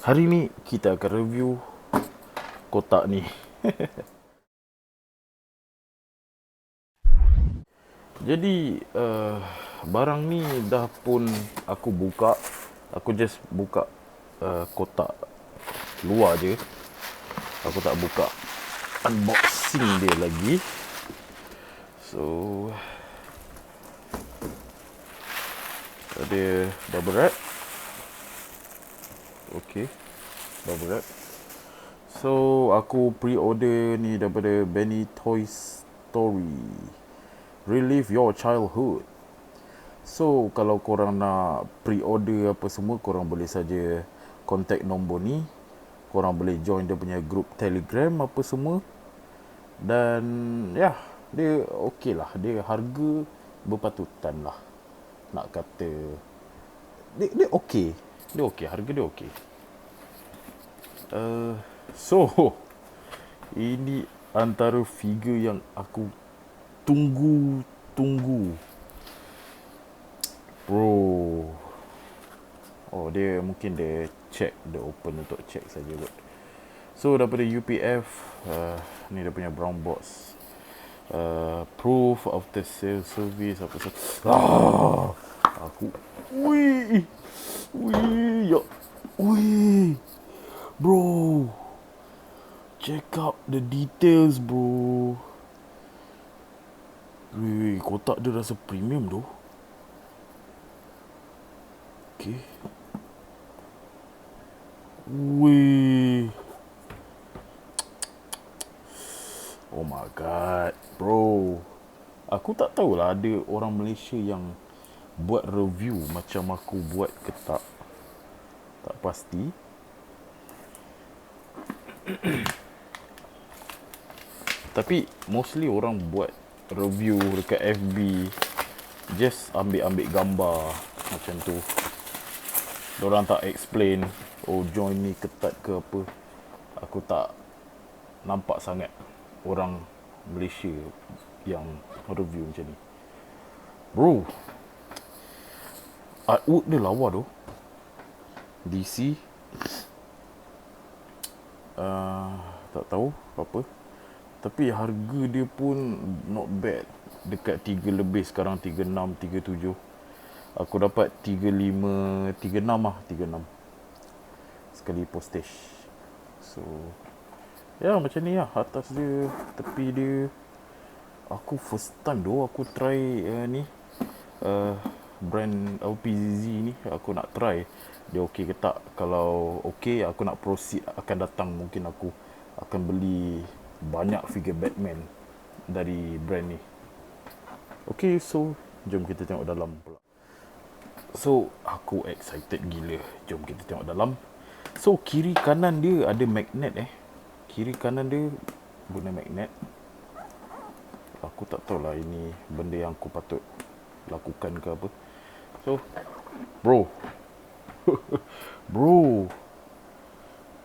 Hari ni kita akan review kotak ni. Jadi barang ni dah pun aku buka. Aku just buka kotak luar je. Aku tak buka unboxing dia lagi. So ada bubble wrap. Okay, bubble wrap. So aku pre-order ni daripada Benny Toy Story, Relive Your Childhood. So kalau korang nak pre-order apa semua, korang boleh saja contact nombor ni. Korang boleh join dia punya group Telegram apa semua. Dan ya, dia okey lah. Dia harga berpatutan lah. Nak kata dia okey. Dia okey, harga dia okey. So ini antara figure yang aku tunggu. Bro. Oh, dia mungkin dia check, dia open untuk check saja kot. So daripada UPF, ni dia punya brown box. Proof of the sale service apa tu. Aku wih. Wih, ya. Wih. Bro. Check out the details, bro. Wih, kotak dia rasa premium tu. Okay. Wih. Oh my god, bro. Aku tak tahulah ada orang Malaysia yang buat review macam aku buat ke tak. Tak pasti. Tapi mostly orang buat review dekat FB just ambil gambar macam tu. Diorang tak explain, oh join ni ketat ke apa. Aku tak nampak sangat orang Malaysia yang review macam ni. Bro, artwork dia lawa tu. DC, tak tahu apa. Tapi harga dia pun not bad. Dekat 3 lebih sekarang, 36, 37. Aku dapat 35, 36 lah, 36. Sekali postage. So, ya macam ni lah. Atas dia, tepi dia. Aku first time tu aku try ni. Brand LPZZ ni. Aku nak try. Dia okey ke tak. Kalau okey, aku nak proceed. Akan datang mungkin aku akan beli banyak figure Batman dari brand ni. Okay, so jom kita tengok dalam pula. So aku excited gila. Jom kita tengok dalam. So kiri kanan dia ada magnet Kiri kanan dia guna magnet. Aku tak tahulah ini benda yang aku patut lakukan ke apa. So bro. Bro.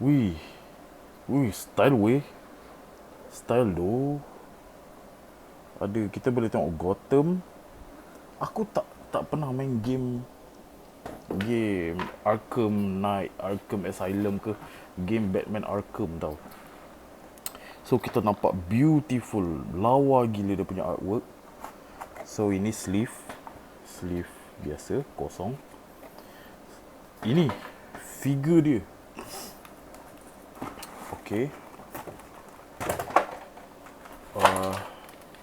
Wih. Wih, style weh. Style tu. Ada, kita boleh tengok Gotham. Aku tak pernah main game Arkham Knight, Arkham Asylum ke, game Batman Arkham tau. So kita nampak beautiful, lawa gila dia punya artwork. So ini sleeve biasa kosong. Ini figure dia. Okay.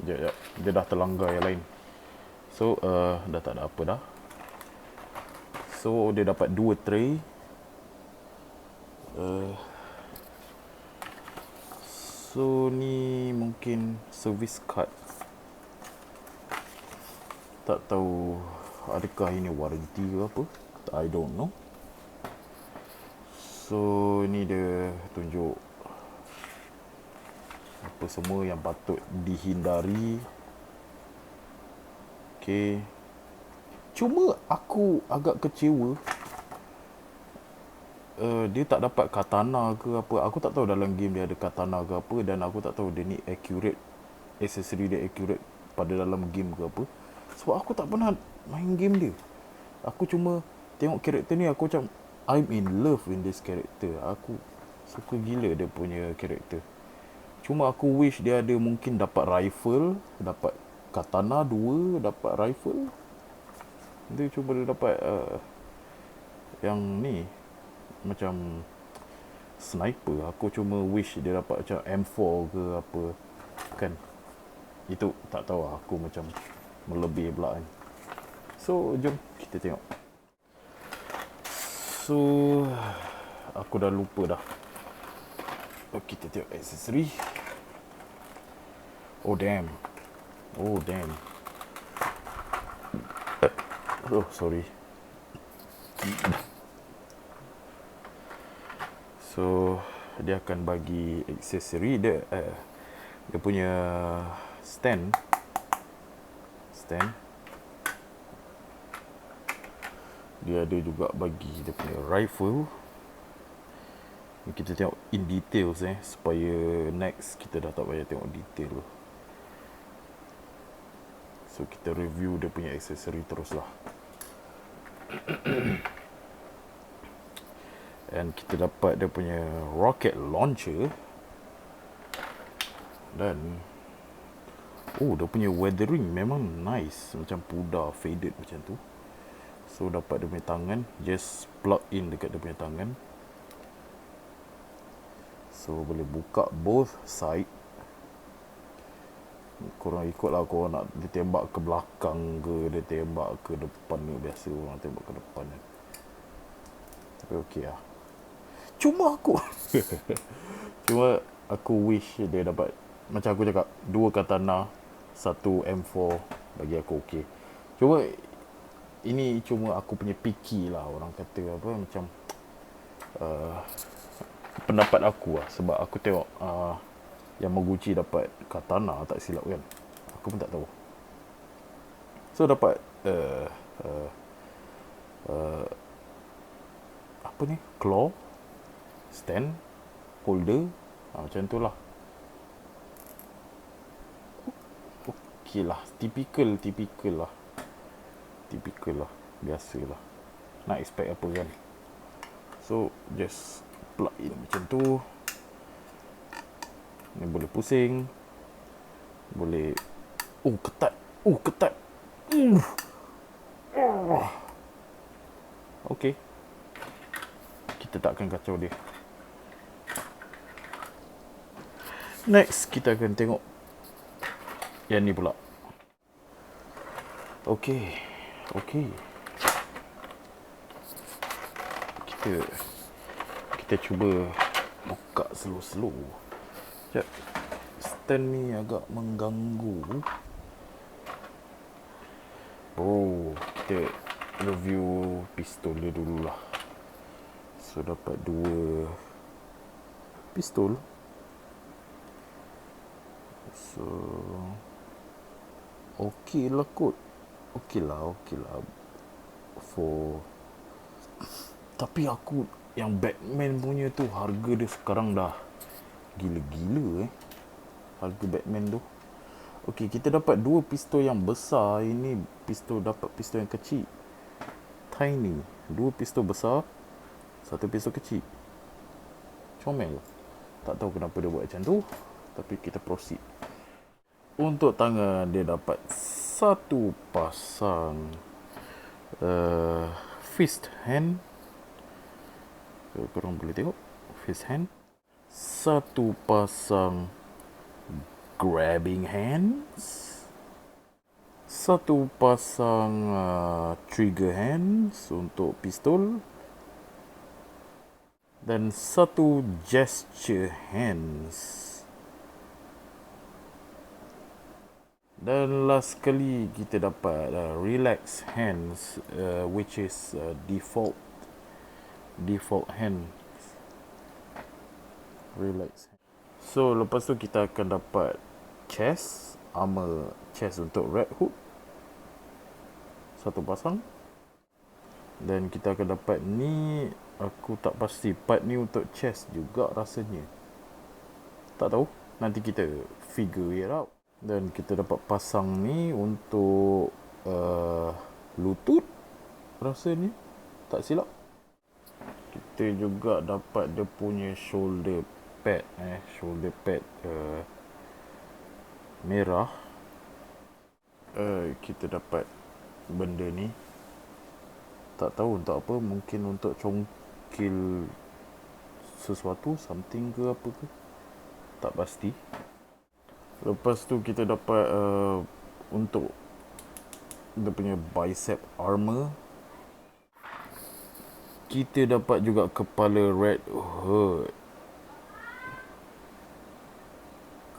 Sekejap. Dia dah terlanggar yang lain. So dah tak ada apa dah. So dia dapat 2 tray. So ni mungkin service card. Tak tahu adakah ini warranty ke apa. I don't know. So ni dia tunjuk apa semua yang patut dihindari. Okay. Cuma aku agak kecewa. Dia tak dapat katana ke apa. Aku tak tahu dalam game dia ada katana ke apa. Dan aku tak tahu dia ni accurate, accessory dia accurate pada dalam game ke apa. Sebab aku tak pernah main game dia. Aku cuma tengok karakter ni, aku macam I'm in love with this character. Aku suka gila dia punya character. Cuma aku wish dia ada mungkin dapat rifle, dapat katana 2, dapat rifle. Dia cuba dia dapat yang ni macam sniper. Aku cuma wish dia dapat macam M4 ke apa kan. Itu tak tahu lah, aku macam melebih pula kan. So jom kita tengok. So aku dah lupa dah. Kita tengok aksesori. Oh damn. Oh sorry. So dia akan bagi aksesori dia, dia punya stand. Dia ada juga bagi dia punya rifle. Kita tengok in details supaya next kita dah tak payah tengok detail. So kita review dia punya aksesori teruslah. And kita dapat dia punya rocket launcher. Dan dia punya weathering memang nice, macam pudar faded macam tu. So dapat dia punya tangan, just plug in dekat dia punya tangan. So boleh buka both side. Korang ikut lah, korang nak dia tembak ke belakang ke, dia tembak ke depan ke. Biasa orang tembak ke depan kan. Tapi okey lah. Cuma aku wish dia dapat, macam aku cakap, 2 katana, 1 M4 bagi aku okey. Cuma ini cuma aku punya picky lah, orang kata apa, macam pendapat aku lah. Sebab aku tengok Yamaguchi dapat katana tak silap kan. Aku pun tak tahu. So dapat apa ni, claw, stand, holder, macam tu lah. Okey lah, typical lah, biasa lah. Nak expect apa kan. So just plug in macam tu. Ni boleh pusing, boleh ketat. Okey, kita tak akan kacau dia. Next kita akan tengok yang ni pula. Okey. Kita cuba buka slow. Sekejap. Stand ni agak mengganggu. Kita review pistol dia dululah. So dapat 2 pistol. So okey lah kot. Okey lah. Tapi aku yang Batman punya tu, harga dia sekarang dah gila-gila harga Batman tu. Okey, kita dapat 2 pistol yang besar. Ini dapat pistol yang kecil, tiny. 2 pistol besar, 1 pistol kecil. Comel. Tak tahu kenapa dia buat macam tu, tapi kita proceed. Untuk tangan dia dapat 1 pasang fist hand. Korang boleh tengok fist hand. 1 pasang grabbing hands. 1 pasang trigger hands untuk pistol. Dan 1 gesture hands. Dan last sekali kita dapat relax hands, which is default hand. Relax. So lepas tu kita akan dapat chest, armor chest untuk Red Hood, 1 pasang. Dan kita akan dapat ni, aku tak pasti, part ni untuk chest juga rasanya. Tak tahu, nanti kita figure it out. Dan kita dapat pasang ni untuk lutut rasanya, tak silap. kita juga dapat dia punya shoulder pad, shoulder pad merah. Kita dapat benda ni, tak tahu untuk apa, mungkin untuk congkil sesuatu, something ke apa ke, tak pasti. Lepas tu kita dapat untuk dia punya bicep armor. Kita dapat juga kepala Red Hood.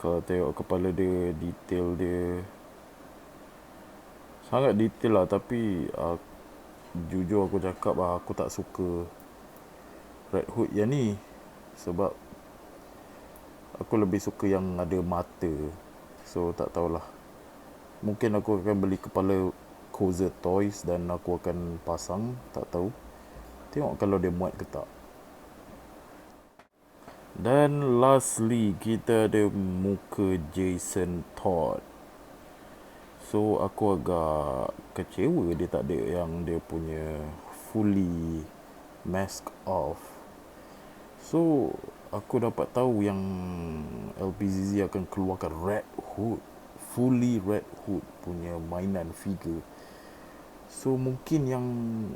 Kalau tengok kepala dia, detail dia sangat detail lah. Tapi jujur aku cakap lah, aku tak suka Red Hood yang ni. Sebab aku lebih suka yang ada mata. So tak tahulah, mungkin aku akan beli kepala Koza Toys dan aku akan pasang, tak tahu. Tengok kalau dia muat ke tak. Dan lastly, kita ada muka Jason Todd. So aku agak kecewa dia tak ada yang dia punya fully mask off. So aku dapat tahu yang LPZZ akan keluarkan Red Hood, fully Red Hood punya mainan figure. So mungkin yang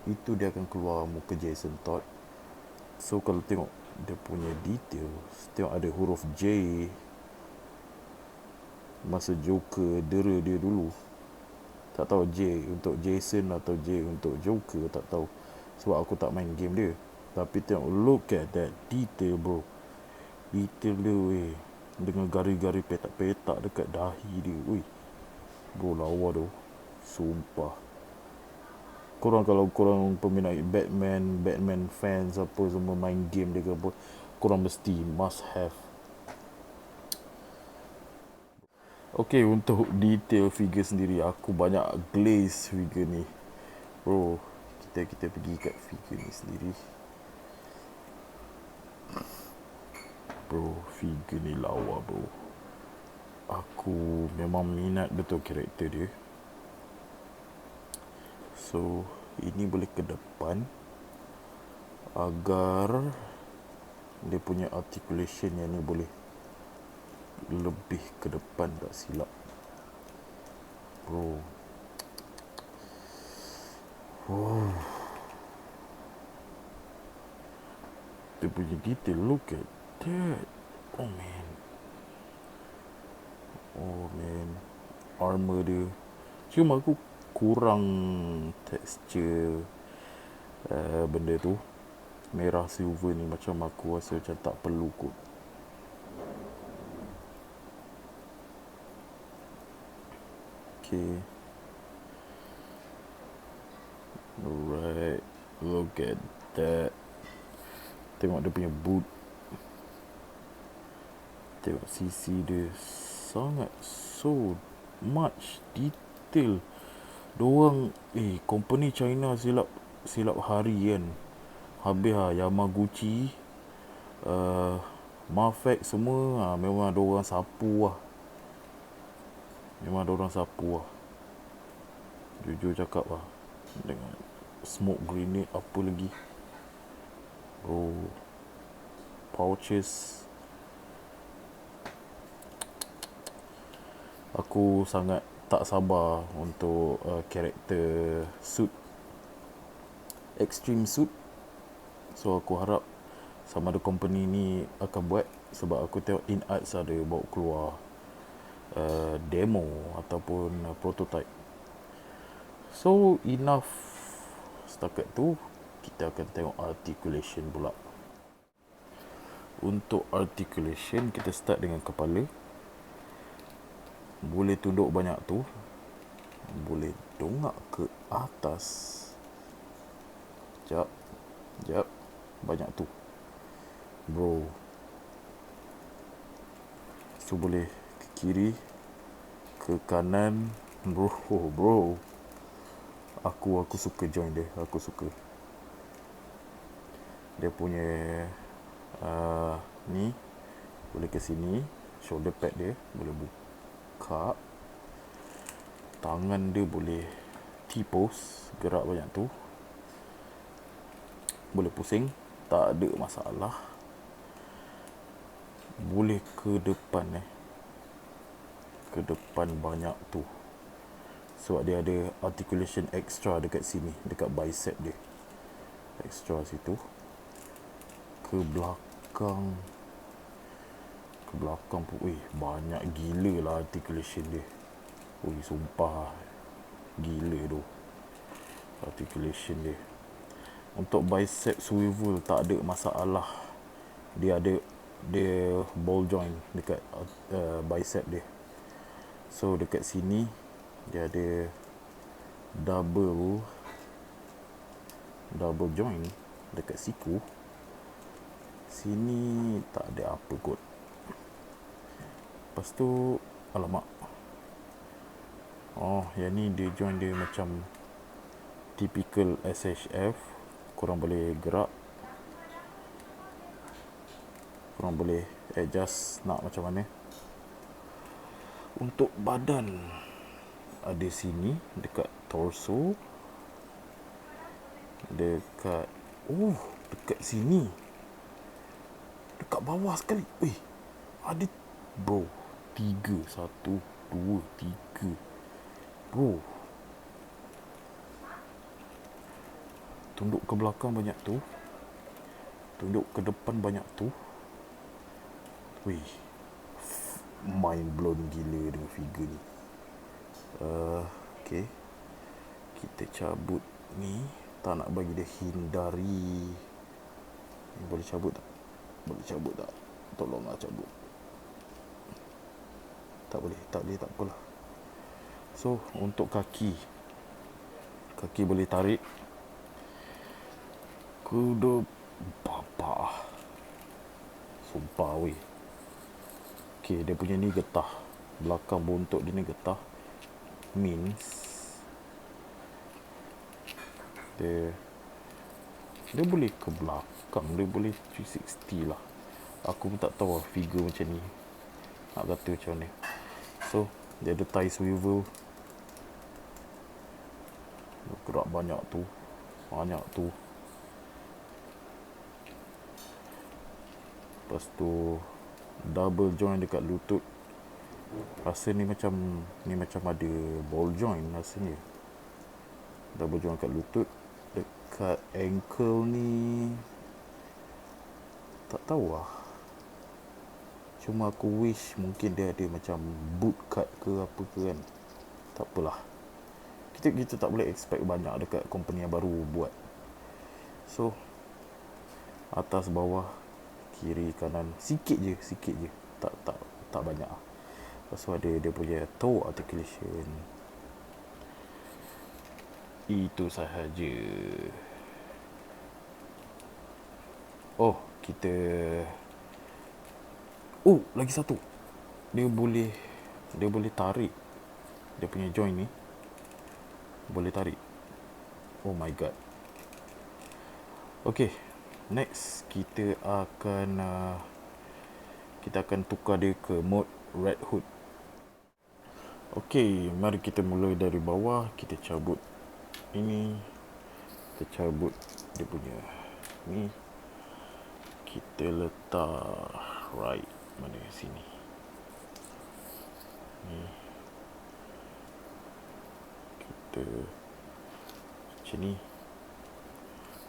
itu dia akan keluar muka Jason Todd. So kalau tengok dia punya detail, tengok ada huruf J masa Joker dera dia dulu. Tak tahu J untuk Jason atau J untuk Joker, tak tahu. Sebab aku tak main game dia. Tapi tengok, look at that detail bro. Detail dia weh, dengan garis-garis petak-petak dekat dahi dia. Weh, bro lawa tu, sumpah. Korang kalau korang peminat Batman fans apa semua, main game dia ke apa, korang mesti must have. Okay, untuk detail figure sendiri, aku banyak glaze figure ni bro. Kita pergi kat figure ni sendiri bro. Figure ni lawa bro. Aku memang minat betul karakter dia. So ini boleh ke depan agar dia punya articulation yang ni boleh lebih ke depan, tak silap bro. Dia punya detail, look at that. Oh man, armor dia. Cuma aku kurang tekstur benda tu, merah silver ni. Macam aku rasa macam tak perlu kot. Okay, alright, look at that. Tengok dia punya boot, tengok sisi dia, sangat so much detail. Diorang company China silap hari kan. Habis lah Yamaguchi, Mafek semua memang diorang sapu lah. Memang diorang sapu lah, jujur cakap lah. Dengan smoke grenade apa lagi bro, pouches. Aku sangat tak sabar untuk karakter suit, extreme suit. So aku harap sama ada company ni akan buat. Sebab aku tengok InArts ada bawa keluar demo ataupun prototype. So enough setakat tu. Kita akan tengok articulation pula. Untuk articulation, kita start dengan kepala. Boleh tunduk banyak tu, boleh dongak ke atas. Jap, banyak tu bro. So boleh ke kiri, ke kanan bro. Aku suka join dia. Aku suka dia punya ni. Boleh ke sini, shoulder pad dia boleh buka. Tangan dia boleh T-pose, gerak banyak tu. Boleh pusing. tak ada masalah. Boleh ke depan ke depan banyak tu, sebab dia ada articulation extra dekat sini, dekat bicep dia, extra situ. Ke belakang pun banyak gila lah articulation dia. Sumpah gila tu articulation dia. Untuk bicep swivel tak ada masalah. Dia ball joint dekat bicep dia. So dekat sini dia ada double joint dekat siku. Sini tak ada apa kot. Lepas tu alamak, yang ni dia joint dia macam typical SHF. Korang boleh gerak, korang boleh adjust nak macam mana. Untuk badan ada sini dekat torso, dekat sini, dekat bawah sekali. Ada bro, 3, 1, 2, 3 bro. Tunduk ke belakang banyak tu, tunduk ke depan banyak tu. Mind blown gila dengan figure ni. Okay, kita cabut ni. Tak nak bagi dia hindari. Boleh cabut tak? Boleh cabut tak? Tolonglah cabut. Tak boleh, tak apalah. So untuk kaki boleh tarik kuda bapak. Sumpah Okay, dia punya ni getah. Belakang bontot dia ni getah. Means dia boleh ke belakang, dia boleh 360 lah. Aku pun tak tahu figure macam ni nak kata macam mana. So dia ada thigh swivel. Gerak banyak tu. Lepas tu double joint dekat lutut. Rasa ni macam ada ball joint rasanya. Double joint kat lutut. Dekat ankle ni tak tahu lah. Cuma aku wish mungkin dia ada macam boot cut ke apa ke kan. Tak apalah. Kita tak boleh expect banyak dekat company yang baru buat. So atas bawah kiri kanan sikit je. Tak banyak lah. Lepas tu ada dia punya toe articulation. Itu sahaja. Kita lagi satu. Dia boleh tarik. Dia punya joint ni boleh tarik. Oh my god. Okay, next kita akan tukar dia ke mode Red Hood. Okay, mari kita mulai dari bawah. Kita cabut ini, kita cabut dia punya ni, kita letak right mana sini ni. Kita macam ni.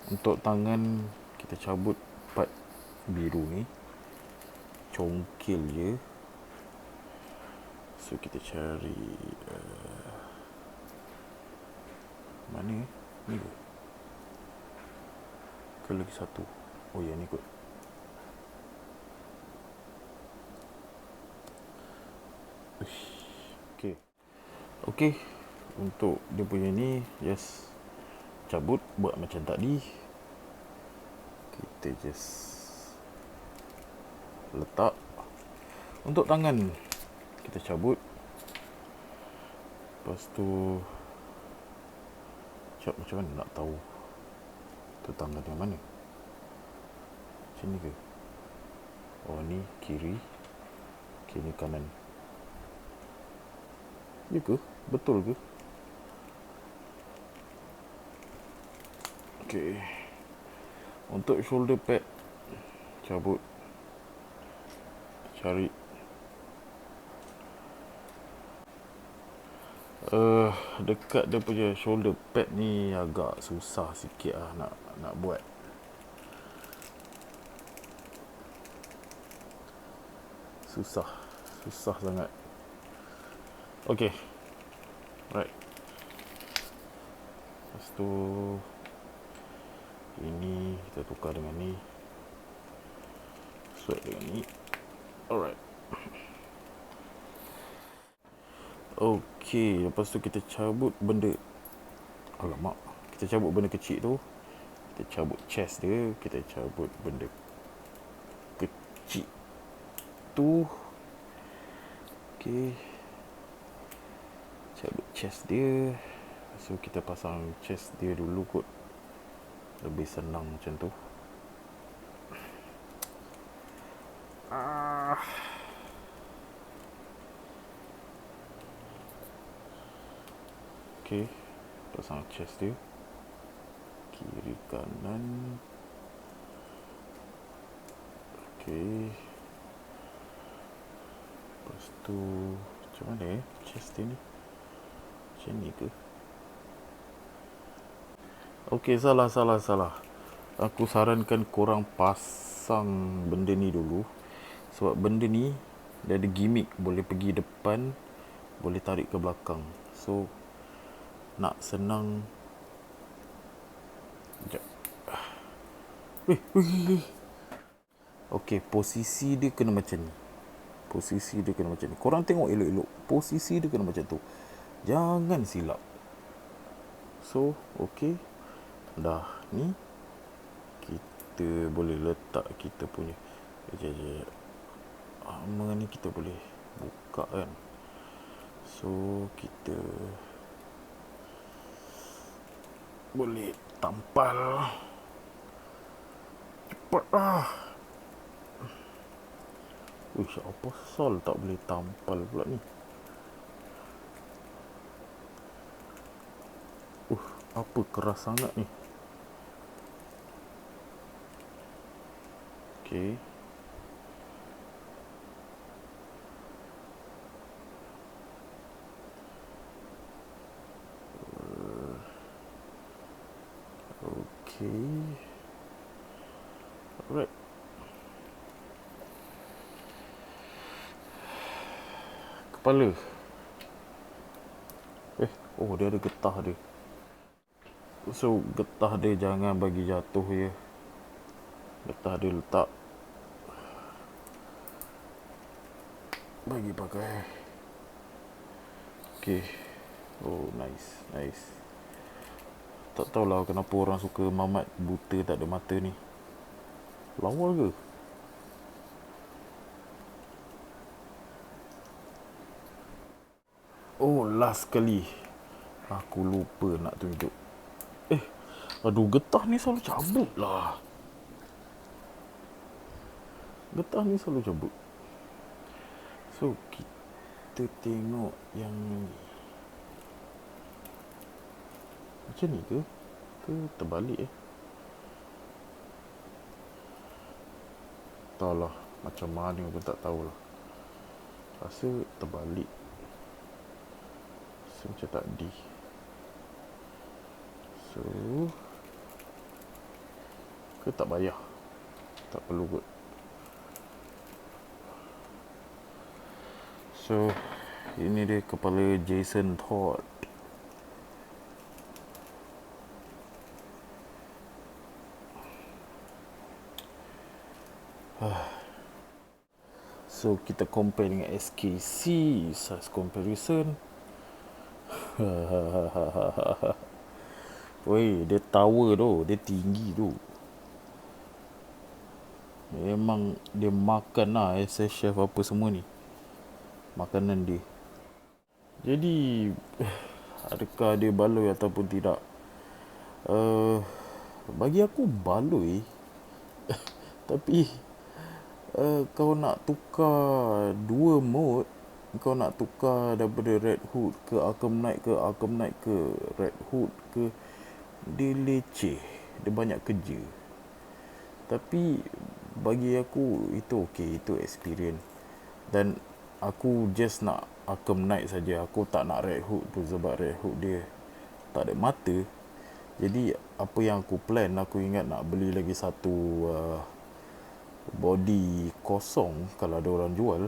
Untuk tangan kita cabut part biru ni, congkil je. So kita cari mana ni ke lagi satu. Yang ni kot. Okay, untuk dia punya ni just cabut, buat macam tadi. Kita just letak. Untuk tangan kita cabut. Lepas tu macam mana nak tahu tu tangan yang mana? Macam ni ke? Ni kiri. Okay, ni kanan. Ya ke? Betul ke? Okay. Untuk shoulder pad, cabut, cari. Dekat dia punya shoulder pad ni agak susah sikit lah nak buat. Susah sangat. Okay, right. Lepas tu ini kita tukar dengan ni, sweat dengan ni. Alright. Okay, lepas tu kita cabut benda, alamak, kita cabut benda kecil tu. Kita cabut chest dia, kita cabut benda kecil tu. Okay, cabut chest dia. So kita pasang chest dia dulu kot, lebih senang macam tu. Okay, pasang chest dia, kiri kanan. Okay, lepas tu macam mana chest dia ni, macam ni ke? Okay, salah. Aku sarankan korang pasang benda ni dulu, sebab benda ni dia ada gimmick, boleh pergi depan, boleh tarik ke belakang. So nak senang. Sekejap. Okay, posisi dia kena macam ni. Korang tengok elok-elok, posisi dia kena macam tu, jangan silap. So okay, dah ni kita boleh letak kita punya armor ni, kita boleh buka kan. So kita boleh tampal cepat lah. Uish, apa pasal tak boleh tampal pula ni? Apa keras sangat ni? Okay, alright. Kepala. Oh, dia ada getah dia. So getah dia jangan bagi jatuh je. Getah dia letak, bagi pakai. Okay. Oh, nice. Tak tahulah kenapa orang suka mamat buta tak ada mata ni. Lawa ke? Oh, last kali aku lupa nak tunjuk. Aduh, getah ni selalu cabut lah. So kita tengok yang ni. Macam ni ke? Ke terbalik Entahlah, macam mana pun tak tahulah. Rasa terbalik. So macam tadi. So ke tak payah, tak perlu kot. So ini dia kepala Jason Todd. So kita compare dengan SKC, size comparison. Woi, dia tower tu, dia tinggi tu. Memang dia makan lah as a chef apa semua ni, makanan dia. Jadi adakah dia baloi ataupun tidak? Bagi aku baloi. Tapi kau nak tukar dua mode, kau nak tukar daripada Red Hood ke Arkham Knight ke Red Hood ke, dia leceh, dia banyak kerja. Tapi bagi aku itu okey, itu experience. Dan aku just nak Arkham Knight saja. Aku tak nak Red Hood tu sebab Red Hood dia tak ada mata. Jadi apa yang aku plan, aku ingat nak beli lagi satu body kosong kalau ada orang jual.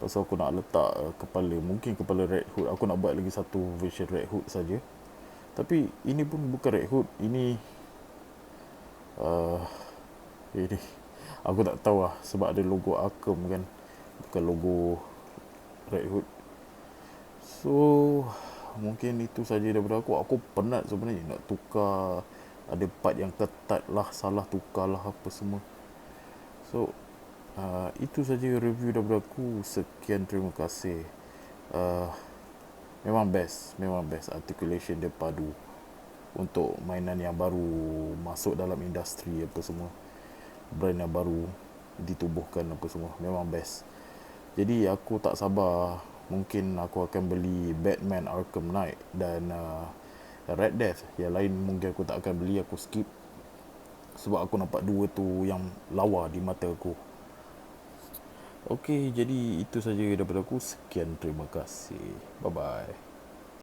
Pasal aku nak letak kepala, mungkin kepala Red Hood. Aku nak buat lagi satu version Red Hood saja. Tapi ini pun bukan Red Hood, uh, ini aku tak tahu lah sebab ada logo Arkham kan, bukan logo Red Hood. So mungkin itu saja daripada aku. Aku penat sebenarnya nak tukar, ada part yang ketat lah, salah tukar lah apa semua. So itu saja review daripada aku. Sekian, terima kasih. uh, memang best articulation dia padu untuk mainan yang baru masuk dalam industri apa semua, brand yang baru ditubuhkan apa semua, memang best. Jadi aku tak sabar, mungkin aku akan beli Batman Arkham Knight dan Red Death. Yang lain mungkin aku tak akan beli, aku skip. Sebab aku nampak dua tu yang lawa di mata aku. Okey, jadi itu saja daripada aku. Sekian, terima kasih. Bye bye.